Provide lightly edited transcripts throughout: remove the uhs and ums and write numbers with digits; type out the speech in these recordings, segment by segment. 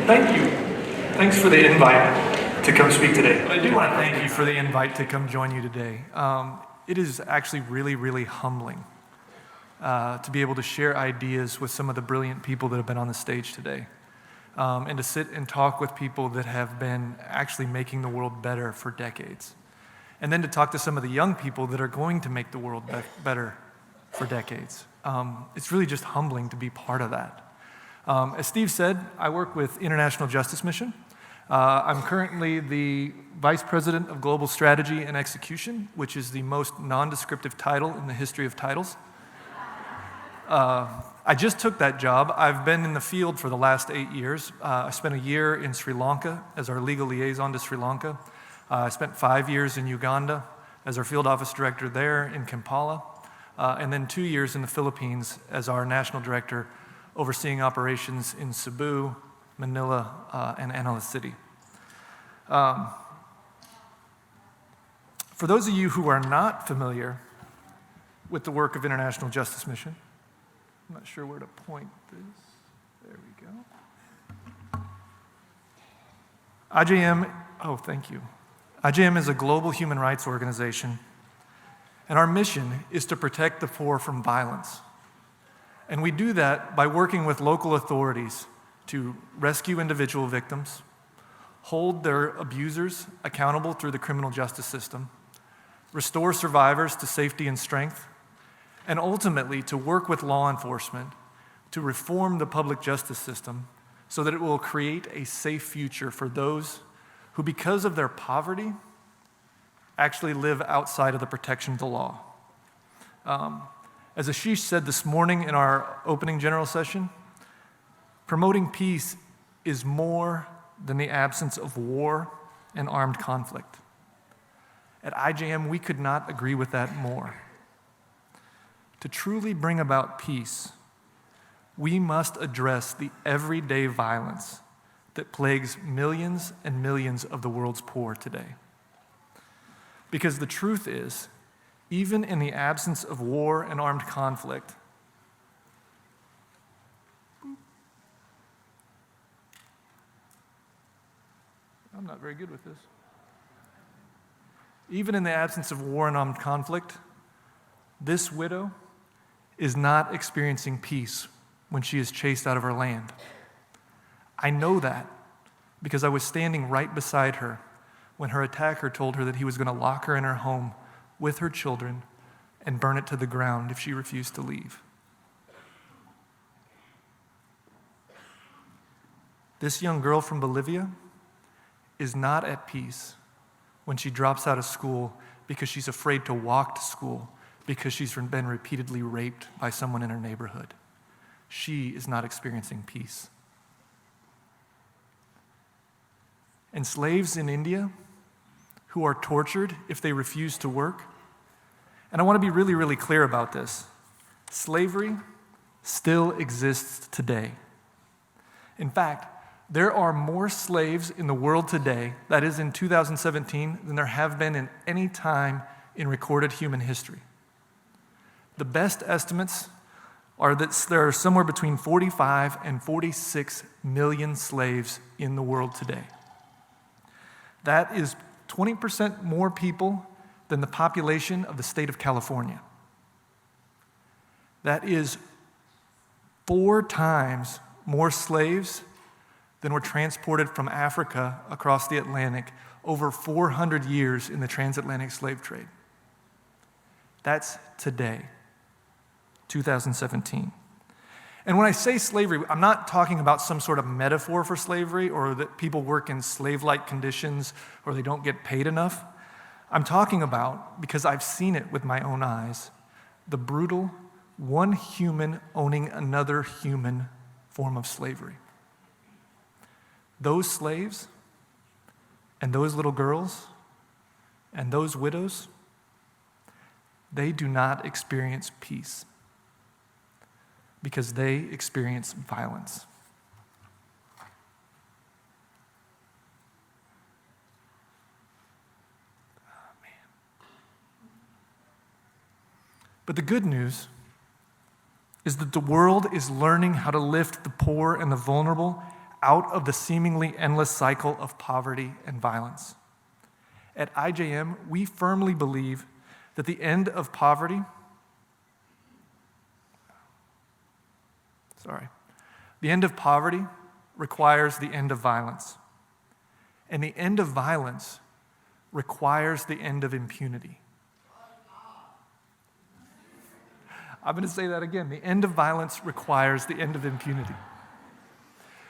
Thank you. Thanks for the invite to come speak today. I do want to thank you for the invite to come join you today. It is actually really, really humbling to be able to share ideas with some of the brilliant people that have been on the stage today, and to sit and talk with people that have been actually making the world better for decades, and then to talk to some of the young people that are going to make the world better for decades. It's really just humbling to be part of that. As Steve said, I work with International Justice Mission. I'm currently the Vice President of Global Strategy and Execution, which is the most non-descriptive title in the history of titles. I just took that job. I've been in the field for the last 8 years. I spent a year in Sri Lanka as our legal liaison to Sri Lanka. I spent 5 years in Uganda as our field office director there in Kampala, and then 2 years in the Philippines as our national director overseeing operations in Cebu, Manila, and Angeles City. For those of you who are not familiar with the work of International Justice Mission, I'm not sure where to point this. There we go. IJM, thank you. IJM is a global human rights organization, and our mission is to protect the poor from violence. And we do that by working with local authorities to rescue individual victims, hold their abusers accountable through the criminal justice system, restore survivors to safety and strength, and ultimately to work with law enforcement to reform the public justice system so that it will create a safe future for those who, because of their poverty, actually live outside of the protection of the law. As Ashish said this morning in our opening general session, promoting peace is more than the absence of war and armed conflict. At IJM, we could not agree with that more. To truly bring about peace, we must address the everyday violence that plagues millions and millions of the world's poor today. Because the truth is, even in the absence of war and armed conflict, I'm not very good with this. Even in the absence of war and armed conflict, this widow is not experiencing peace when she is chased out of her land. I know that because I was standing right beside her when her attacker told her that he was going to lock her in her home with her children and burn it to the ground if she refused to leave. This young girl from Bolivia is not at peace when she drops out of school because she's afraid to walk to school because she's been repeatedly raped by someone in her neighborhood. She is not experiencing peace. And slaves in India who are tortured if they refuse to work. And I want to be really, really clear about this. Slavery still exists today. In fact, there are more slaves in the world today, that is in 2017, than there have been in any time in recorded human history. The best estimates are that there are somewhere between 45 and 46 million slaves in the world today. That is 20% more people than the population of the state of California. That is 4 times more slaves than were transported from Africa across the Atlantic over 400 years in the transatlantic slave trade. That's today, 2017. And when I say slavery, I'm not talking about some sort of metaphor for slavery or that people work in slave-like conditions or they don't get paid enough. I'm talking about, because I've seen it with my own eyes, the brutal, one human owning another human form of slavery. Those slaves and those little girls and those widows, they do not experience peace because they experience violence. But the good news is that the world is learning how to lift the poor and the vulnerable out of the seemingly endless cycle of poverty and violence. At IJM, we firmly believe that the end of poverty, the end of poverty requires the end of violence. And the end of violence requires the end of impunity. I'm going to say that again. The end of violence requires the end of impunity.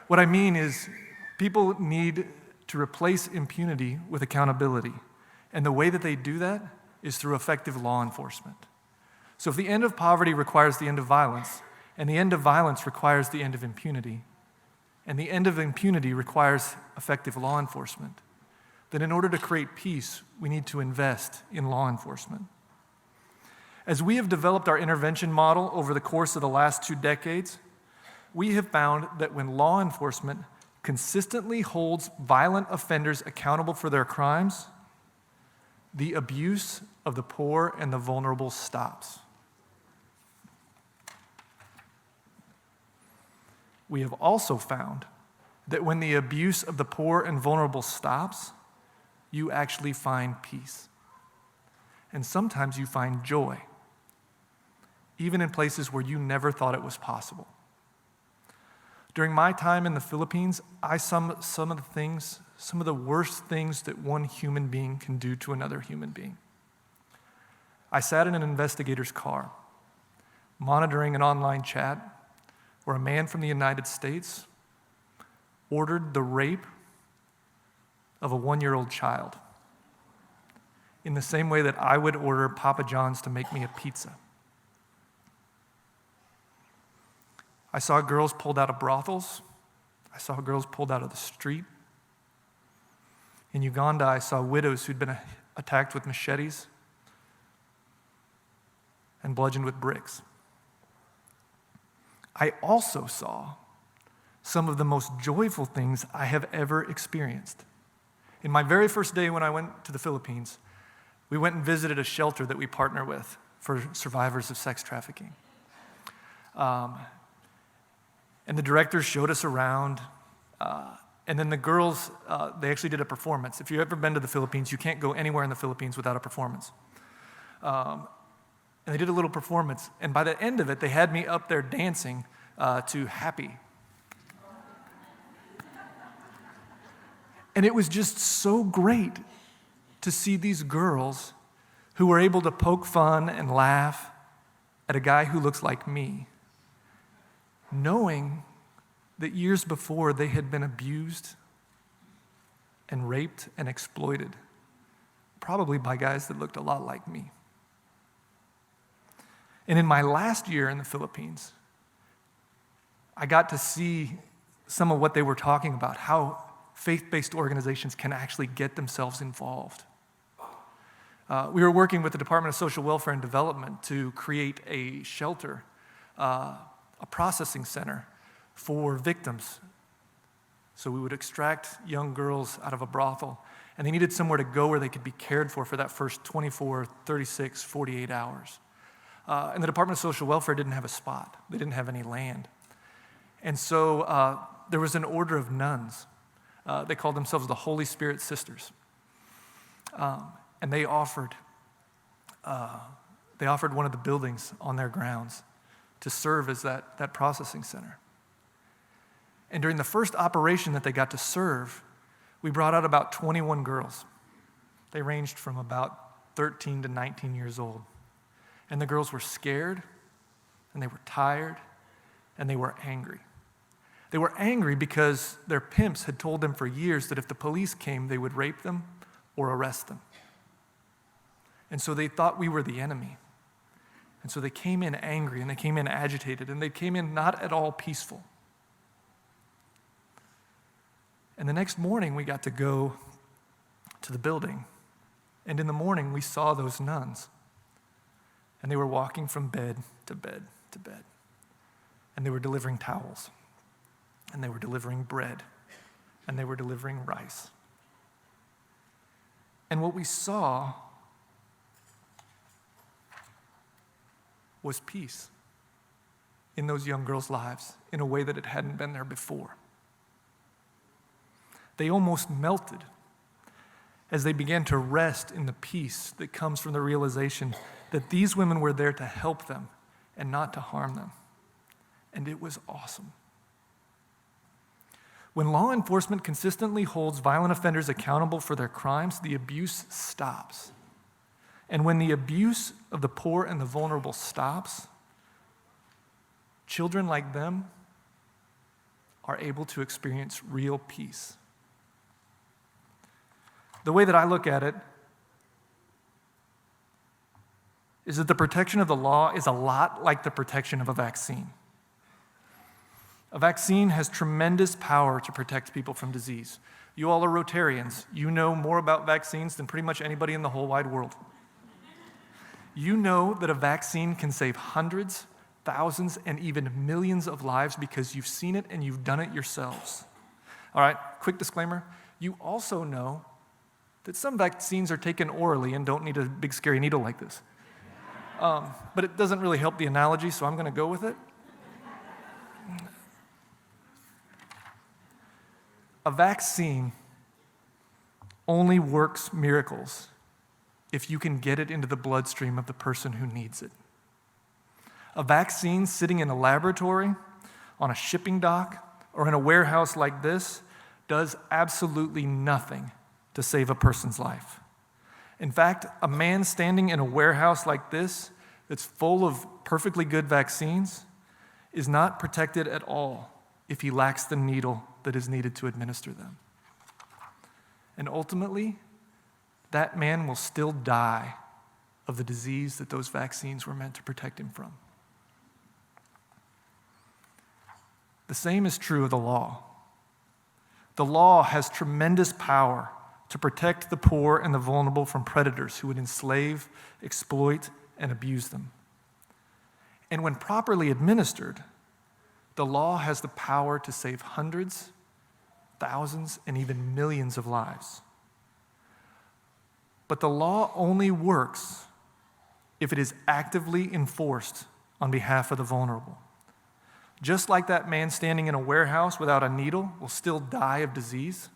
What I mean is, people need to replace impunity with accountability. And the way that they do that is through effective law enforcement. So if the end of poverty requires the end of violence, and the end of violence requires the end of impunity, and the end of impunity requires effective law enforcement, then in order to create peace, we need to invest in law enforcement. As we have developed our intervention model over the course of the last 2 decades, we have found that when law enforcement consistently holds violent offenders accountable for their crimes, the abuse of the poor and the vulnerable stops. We have also found that when the abuse of the poor and vulnerable stops, you actually find peace. And sometimes you find joy, even in places where you never thought it was possible. During my time in the Philippines, I saw some of the worst things that one human being can do to another human being. I sat in an investigator's car, monitoring an online chat where a man from the United States ordered the rape of a 1-year-old child in the same way that I would order Papa John's to make me a pizza. I saw girls pulled out of brothels. I saw girls pulled out of the street. In Uganda, I saw widows who'd been attacked with machetes and bludgeoned with bricks. I also saw some of the most joyful things I have ever experienced. In my very first day when I went to the Philippines, we went and visited a shelter that we partner with for survivors of sex trafficking. And the director showed us around, and then the girls, they actually did a performance. If you've ever been to the Philippines, you can't go anywhere in the Philippines without a performance. And they did a little performance, and by the end of it, they had me up there dancing to Happy. And it was just so great to see these girls who were able to poke fun and laugh at a guy who looks like me, knowing that years before they had been abused and raped and exploited, probably by guys that looked a lot like me. And in my last year in the Philippines, I got to see some of what they were talking about, how faith-based organizations can actually get themselves involved. We were working with the Department of Social Welfare and Development to create a shelter, a processing center for victims. So we would extract young girls out of a brothel, and they needed somewhere to go where they could be cared for that first 24, 36, 48 hours. And the Department of Social Welfare didn't have a spot. They didn't have any land. And so there was an order of nuns. They called themselves the Holy Spirit Sisters. And they offered one of the buildings on their grounds to serve as that processing center. And during the first operation that they got to serve, we brought out about 21 girls. They ranged from about 13 to 19 years old. And the girls were scared, and they were tired, and they were angry. They were angry because their pimps had told them for years that if the police came, they would rape them or arrest them. And so they thought we were the enemy. And so they came in angry, and they came in agitated, and they came in not at all peaceful. And the next morning, we got to go to the building. And in the morning, we saw those nuns. And they were walking from bed to bed to bed. And they were delivering towels. And they were delivering bread. And they were delivering rice. And what we saw was peace in those young girls' lives in a way that it hadn't been there before. They almost melted as they began to rest in the peace that comes from the realization that these women were there to help them and not to harm them. And it was awesome. When law enforcement consistently holds violent offenders accountable for their crimes, the abuse stops. And when the abuse of the poor and the vulnerable stops, children like them are able to experience real peace. The way that I look at it is that the protection of the law is a lot like the protection of a vaccine. A vaccine has tremendous power to protect people from disease. You all are Rotarians. You know more about vaccines than pretty much anybody in the whole wide world. You know that a vaccine can save hundreds, thousands, and even millions of lives because you've seen it and you've done it yourselves. All right, quick disclaimer. You also know that some vaccines are taken orally and don't need a big scary needle like this. But it doesn't really help the analogy, so I'm going to go with it. A vaccine only works miracles if you can get it into the bloodstream of the person who needs it. A vaccine sitting in a laboratory, on a shipping dock, or in a warehouse like this does absolutely nothing to save a person's life. In fact, a man standing in a warehouse like this that's full of perfectly good vaccines is not protected at all if he lacks the needle that is needed to administer them. And ultimately, that man will still die of the disease that those vaccines were meant to protect him from. The same is true of the law. The law has tremendous power to protect the poor and the vulnerable from predators who would enslave, exploit, and abuse them. And when properly administered, the law has the power to save hundreds, thousands, and even millions of lives. But the law only works if it is actively enforced on behalf of the vulnerable. Just like that man standing in a warehouse without a needle will still die of disease,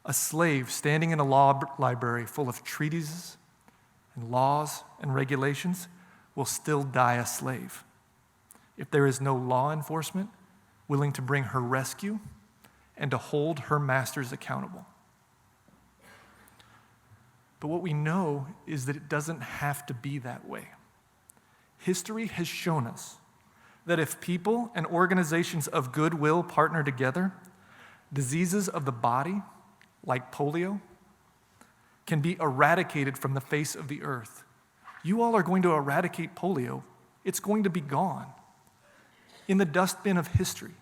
a slave standing in a law library full of treatises and laws and regulations will still die a slave if there is no law enforcement willing to bring her rescue and to hold her masters accountable. But what we know is that it doesn't have to be that way. History has shown us that if people and organizations of goodwill partner together, diseases of the body, like polio, can be eradicated from the face of the earth. You all are going to eradicate polio. It's going to be gone in the dustbin of history.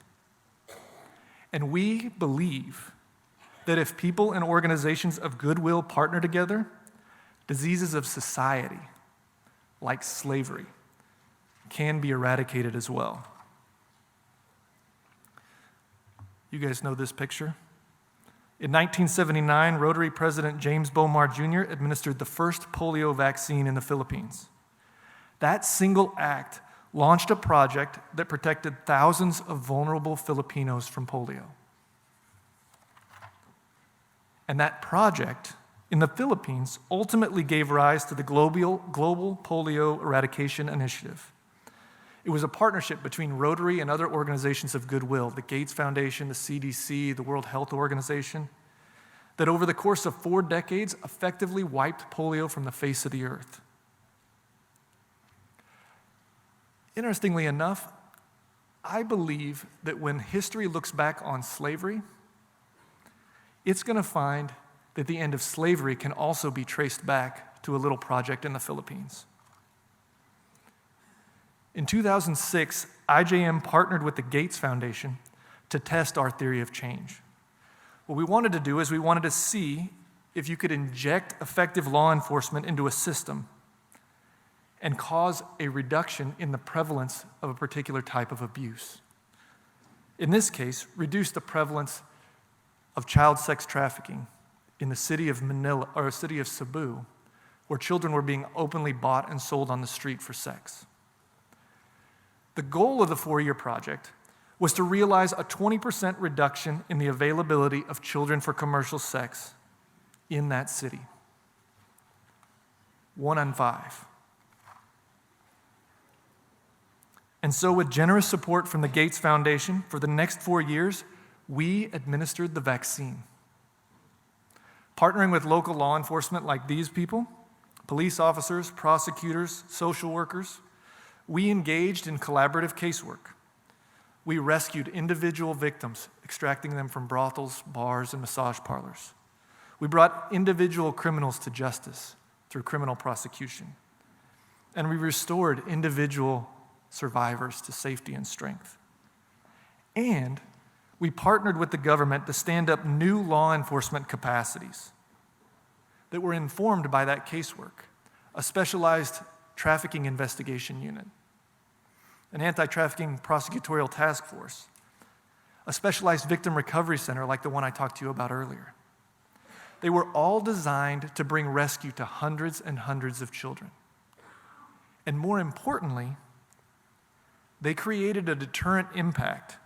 And we believe that if people and organizations of goodwill partner together, diseases of society, like slavery, can be eradicated as well. You guys know this picture? In 1979, Rotary President James Bomar Jr. administered the first polio vaccine in the Philippines. That single act launched a project that protected thousands of vulnerable Filipinos from polio. And that project in the Philippines ultimately gave rise to the Global Polio Eradication Initiative. It was a partnership between Rotary and other organizations of goodwill, the Gates Foundation, the CDC, the World Health Organization, that over the course of 4 decades effectively wiped polio from the face of the earth. Interestingly enough, I believe that when history looks back on slavery, it's going to find that the end of slavery can also be traced back to a little project in the Philippines. In 2006, IJM partnered with the Gates Foundation to test our theory of change. What we wanted to do is we wanted to see if you could inject effective law enforcement into a system and cause a reduction in the prevalence of a particular type of abuse. In this case, reduce the prevalence of child sex trafficking in the city of Manila, or city of Cebu, where children were being openly bought and sold on the street for sex. The goal of the 4-year project was to realize a 20% reduction in the availability of children for commercial sex in that city. 1 on 5. And so, with generous support from the Gates Foundation, for the next 4 years, we administered the vaccine. Partnering with local law enforcement like these people, police officers, prosecutors, social workers, we engaged in collaborative casework. We rescued individual victims, extracting them from brothels, bars, and massage parlors. We brought individual criminals to justice through criminal prosecution. And we restored individual survivors to safety and strength. And we partnered with the government to stand up new law enforcement capacities that were informed by that casework, a specialized trafficking investigation unit, an anti-trafficking prosecutorial task force, a specialized victim recovery center like the one I talked to you about earlier. They were all designed to bring rescue to hundreds and hundreds of children. And more importantly, they created a deterrent impact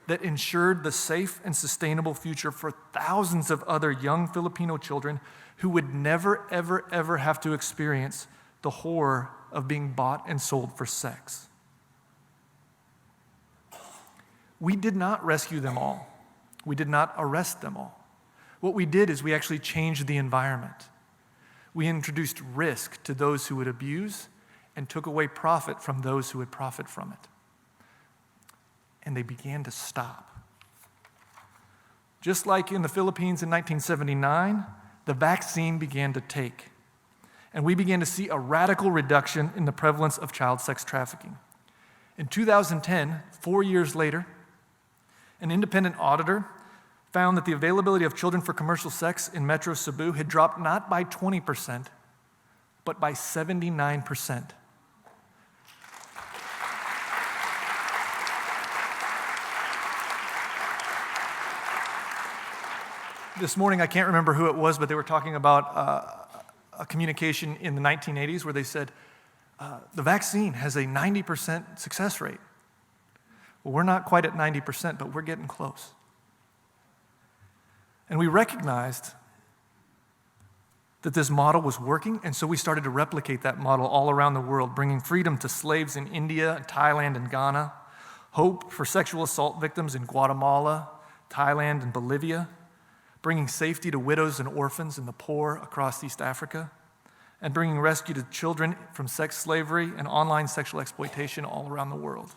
that ensured the safe and sustainable future for thousands of other young Filipino children who would never, ever, ever have to experience the horror of being bought and sold for sex. We did not rescue them all. We did not arrest them all. What we did is we actually changed the environment. We introduced risk to those who would abuse and took away profit from those who would profit from it. And they began to stop. Just like in the Philippines in 1979, the vaccine began to take. And we began to see a radical reduction in the prevalence of child sex trafficking. In 2010, 4 years later, an independent auditor found that the availability of children for commercial sex in Metro Cebu had dropped not by 20%, but by 79%. This morning, I can't remember who it was, but they were talking about a communication in the 1980s where they said, the vaccine has a 90% success rate. Well, we're not quite at 90%, but we're getting close. And we recognized that this model was working, and so we started to replicate that model all around the world, bringing freedom to slaves in India, Thailand, and Ghana, hope for sexual assault victims in Guatemala, Thailand, and Bolivia, bringing safety to widows and orphans and the poor across East Africa, and bringing rescue to children from sex slavery and online sexual exploitation all around the world.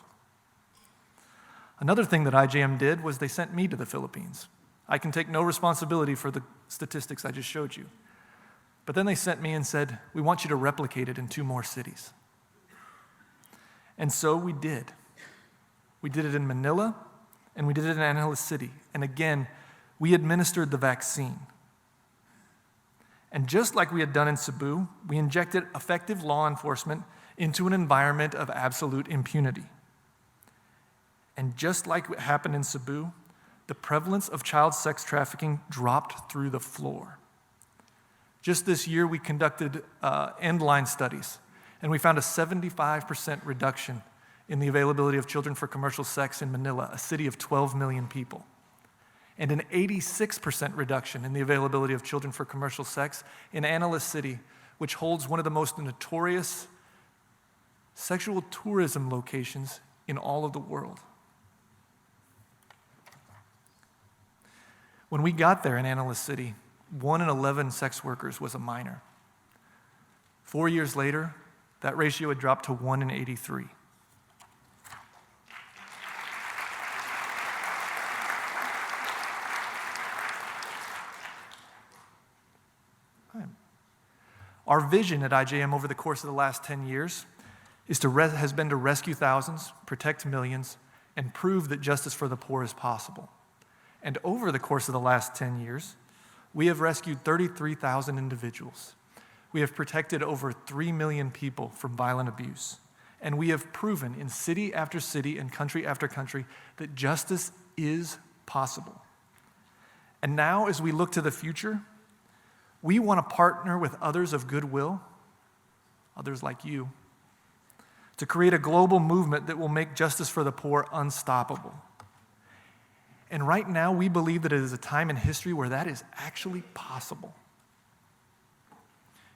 Another thing that IJM did was they sent me to the Philippines. I can take no responsibility for the statistics I just showed you. But then they sent me and said, we want you to replicate it in 2 more cities. And so we did. We did it in Manila, and we did it in Angeles City. And again, we administered the vaccine. And just like we had done in Cebu, we injected effective law enforcement into an environment of absolute impunity. And just like what happened in Cebu, the prevalence of child sex trafficking dropped through the floor. Just this year, we conducted end-line studies, and we found a 75% reduction in the availability of children for commercial sex in Manila, a city of 12 million people, and an 86% reduction in the availability of children for commercial sex in Angeles City, which holds one of the most notorious sexual tourism locations in all of the world. When we got there in Angeles City, 1 in 11 sex workers was a minor. 4 years later, that ratio had dropped to 1 in 83. Our vision at IJM over the course of the last 10 years has been to rescue thousands, protect millions, and prove that justice for the poor is possible. And over the course of the last 10 years, we have rescued 33,000 individuals. We have protected over 3 million people from violent abuse. And we have proven in city after city and country after country that justice is possible. And now, as we look to the future, we want to partner with others of goodwill, others like you, to create a global movement that will make justice for the poor unstoppable. And right now, we believe that it is a time in history where that is actually possible.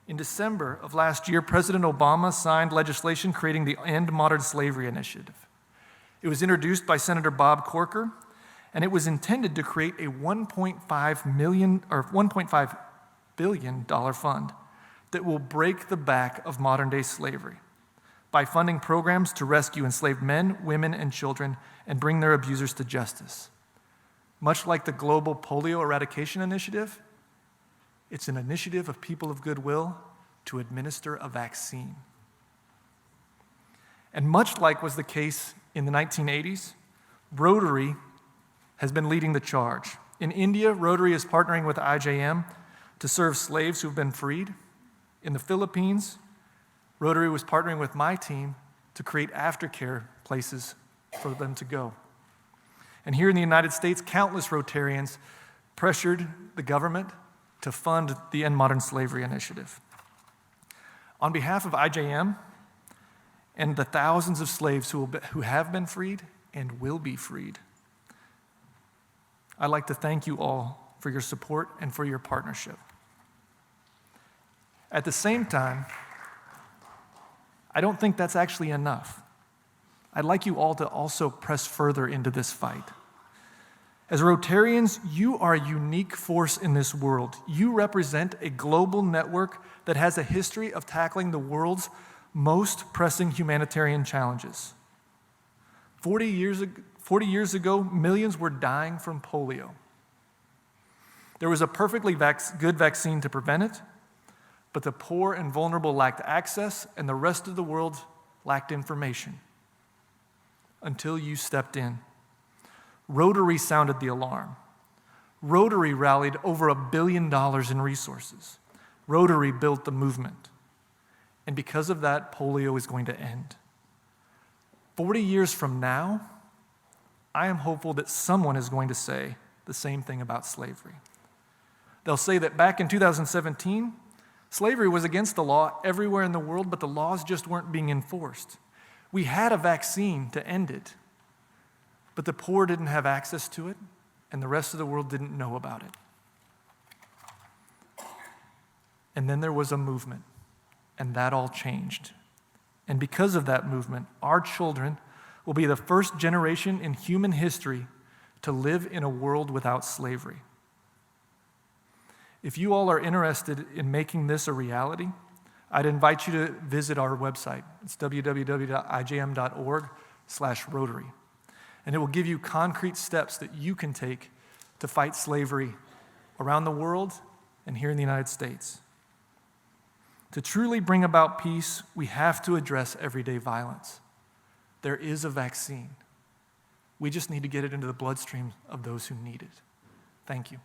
In December of last year, President Obama signed legislation creating the End Modern Slavery Initiative. It was introduced by Senator Bob Corker, and it was intended to create a $1.5 billion fund that will break the back of modern-day slavery by funding programs to rescue enslaved men, women, and children and bring their abusers to justice. Much like the global polio eradication initiative, it's an initiative of people of goodwill to administer a vaccine. And much like was the case in the 1980s, Rotary has been leading the charge. In India, Rotary is partnering with IJM to serve slaves who've been freed. In the Philippines, Rotary was partnering with my team to create aftercare places for them to go. And here in the United States, countless Rotarians pressured the government to fund the End Modern Slavery Initiative. On behalf of IJM and the thousands of slaves who have been freed and will be freed, I'd like to thank you all for your support and for your partnership. At the same time, I don't think that's actually enough. I'd like you all to also press further into this fight. As Rotarians, you are a unique force in this world. You represent a global network that has a history of tackling the world's most pressing humanitarian challenges. 40 years ago, millions were dying from polio. There was a perfectly good vaccine to prevent it, but the poor and vulnerable lacked access, and the rest of the world lacked information. Until you stepped in. Rotary sounded the alarm. Rotary rallied over $1 billion in resources. Rotary built the movement. And because of that, polio is going to end. 40 years from now, I am hopeful that someone is going to say the same thing about slavery. They'll say that back in 2017, slavery was against the law everywhere in the world, but the laws just weren't being enforced. We had a vaccine to end it, but the poor didn't have access to it, and the rest of the world didn't know about it. And then there was a movement, and that all changed. And because of that movement, our children will be the first generation in human history to live in a world without slavery. If you all are interested in making this a reality, I'd invite you to visit our website. It's www.ijm.org/Rotary. And it will give you concrete steps that you can take to fight slavery around the world and here in the United States. To truly bring about peace, we have to address everyday violence. There is a vaccine. We just need to get it into the bloodstream of those who need it. Thank you.